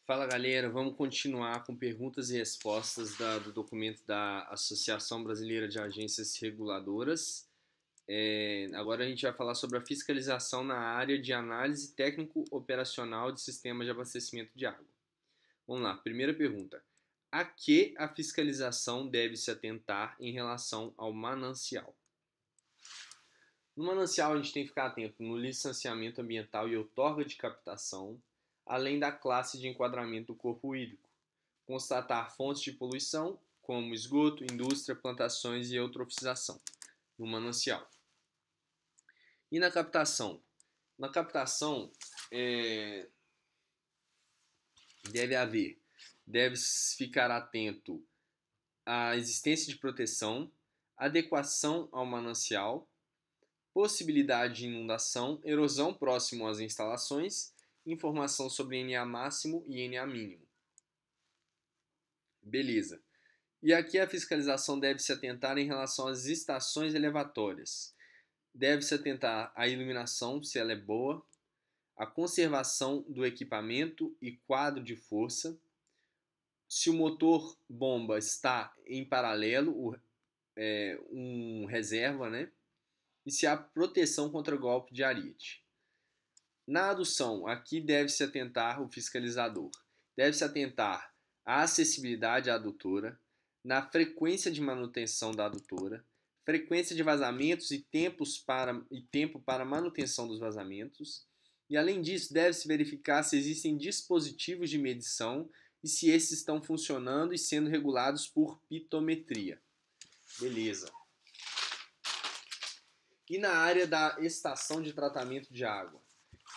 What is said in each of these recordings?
Fala galera, vamos continuar com perguntas e respostas do documento da Associação Brasileira de Agências Reguladoras. Agora a gente vai falar sobre a fiscalização na área de análise técnico-operacional de sistemas de abastecimento de água. Vamos lá, primeira pergunta. A que a fiscalização deve se atentar em relação ao manancial? No manancial, a gente tem que ficar atento no licenciamento ambiental e outorga de captação, além da classe de enquadramento do corpo hídrico. Constatar fontes de poluição, como esgoto, indústria, plantações e eutrofização, no manancial. E na captação? Na captação, deve ficar atento à existência de proteção, adequação ao manancial, possibilidade de inundação, erosão próximo às instalações, informação sobre NA máximo e NA mínimo. Beleza. E aqui a fiscalização deve se atentar em relação às estações elevatórias. Deve se atentar à iluminação, se ela é boa, a conservação do equipamento e quadro de força, se o motor bomba está em paralelo, um reserva, né? E se há proteção contra golpe de ariete. Na adução, aqui deve se atentar o fiscalizador. Deve se atentar à acessibilidade à adutora, na frequência de manutenção da adutora, frequência de vazamentos e tempo para manutenção dos vazamentos. E além disso, deve-se verificar se existem dispositivos de medição e se esses estão funcionando e sendo regulados por pitometria. Beleza. E na área da estação de tratamento de água?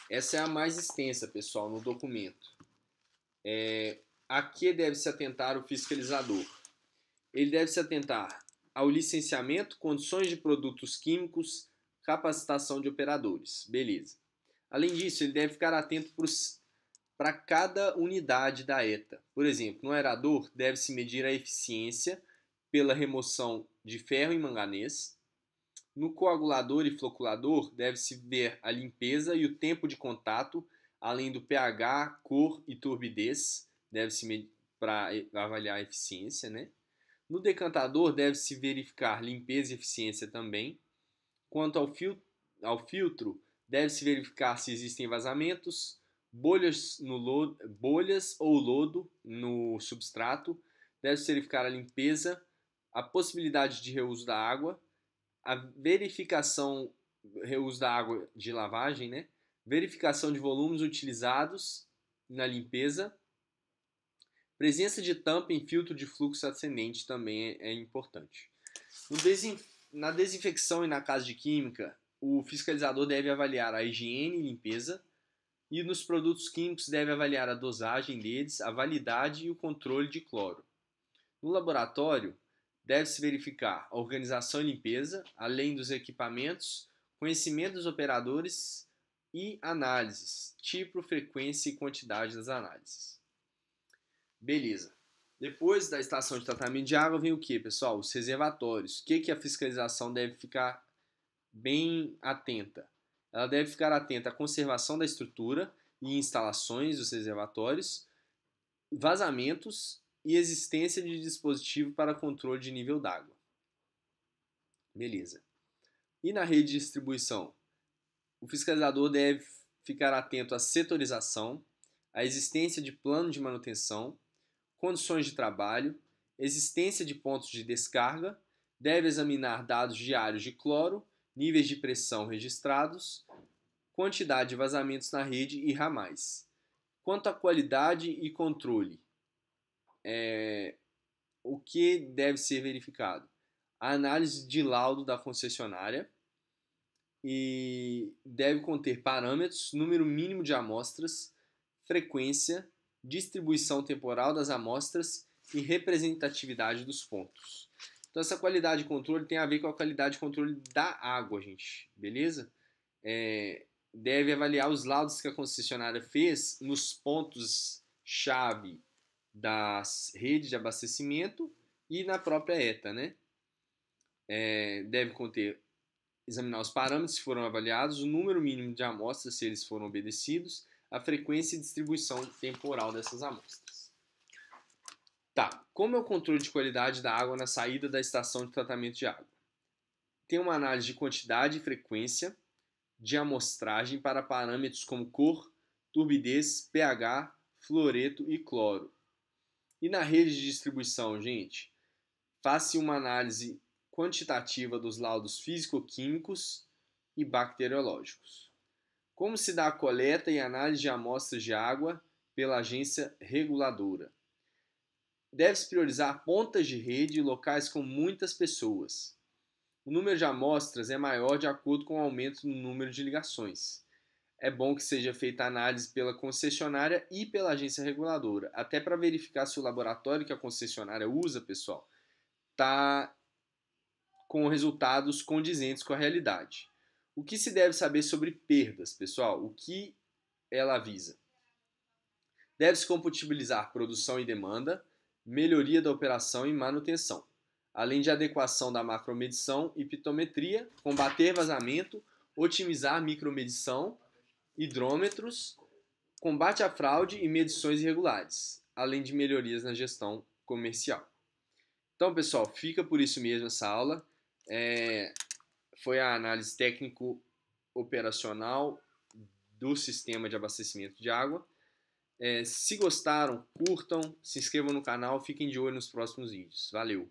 Essa é a mais extensa, pessoal, no documento. A que deve se atentar o fiscalizador? Ele deve se atentar ao licenciamento, condições de produtos químicos, capacitação de operadores. Beleza. Além disso, ele deve ficar atento para cada unidade da ETA. Por exemplo, no aerador, deve-se medir a eficiência pela remoção de ferro e manganês. No coagulador e floculador, deve-se ver a limpeza e o tempo de contato, além do pH, cor e turbidez, deve-se medir para avaliar a eficiência, né? No decantador, deve-se verificar limpeza e eficiência também. Quanto ao filtro, deve-se verificar se existem vazamentos, bolhas ou lodo no substrato, deve-se verificar a limpeza, a possibilidade de reuso da água, a verificação, reuso da água de lavagem, né? Verificação de volumes utilizados na limpeza, presença de tampa em filtro de fluxo ascendente também é importante. Na desinfecção e na casa de química, o fiscalizador deve avaliar a higiene e limpeza, e nos produtos químicos deve avaliar a dosagem deles, a validade e o controle de cloro. No laboratório, deve-se verificar a organização e limpeza, além dos equipamentos, conhecimento dos operadores e análises, tipo, frequência e quantidade das análises. Beleza. Depois da estação de tratamento de água vem o que, pessoal? Os reservatórios. O que a fiscalização deve ficar bem atenta? Ela deve ficar atenta à conservação da estrutura e instalações dos reservatórios, vazamentos e existência de dispositivo para controle de nível d'água. Beleza. E na rede de distribuição? O fiscalizador deve ficar atento à setorização, à existência de plano de manutenção, condições de trabalho, existência de pontos de descarga, deve examinar dados diários de cloro, níveis de pressão registrados, quantidade de vazamentos na rede e ramais. Quanto à qualidade e controle, o que deve ser verificado? A análise de laudo da concessionária e deve conter parâmetros, número mínimo de amostras, frequência, distribuição temporal das amostras e representatividade dos pontos. Então essa qualidade de controle tem a ver com a qualidade de controle da água, gente, beleza? Deve avaliar os laudos que a concessionária fez nos pontos-chave da rede de abastecimento e na própria ETA, né? Deve examinar os parâmetros se foram avaliados, o número mínimo de amostras se eles foram obedecidos, a frequência e distribuição temporal dessas amostras. Tá, como é o controle de qualidade da água na saída da estação de tratamento de água? Tem uma análise de quantidade e frequência de amostragem para parâmetros como cor, turbidez, pH, fluoreto e cloro. E na rede de distribuição, gente, faça uma análise quantitativa dos laudos físico-químicos e bacteriológicos. Como se dá a coleta e análise de amostras de água pela agência reguladora? Deve-se priorizar pontas de rede e locais com muitas pessoas. O número de amostras é maior de acordo com o aumento no número de ligações. É bom que seja feita a análise pela concessionária e pela agência reguladora, até para verificar se o laboratório que a concessionária usa, pessoal, está com resultados condizentes com a realidade. O que se deve saber sobre perdas, pessoal? O que ela avisa? Deve-se compatibilizar produção e demanda, melhoria da operação e manutenção, além de adequação da macromedição e pitometria, combater vazamento, otimizar micromedição, hidrômetros, combate à fraude e medições irregulares, além de melhorias na gestão comercial. Então, pessoal, fica por isso mesmo essa aula. Foi a análise técnico-operacional do sistema de abastecimento de água. Se gostaram, curtam, se inscrevam no canal, fiquem de olho nos próximos vídeos. Valeu!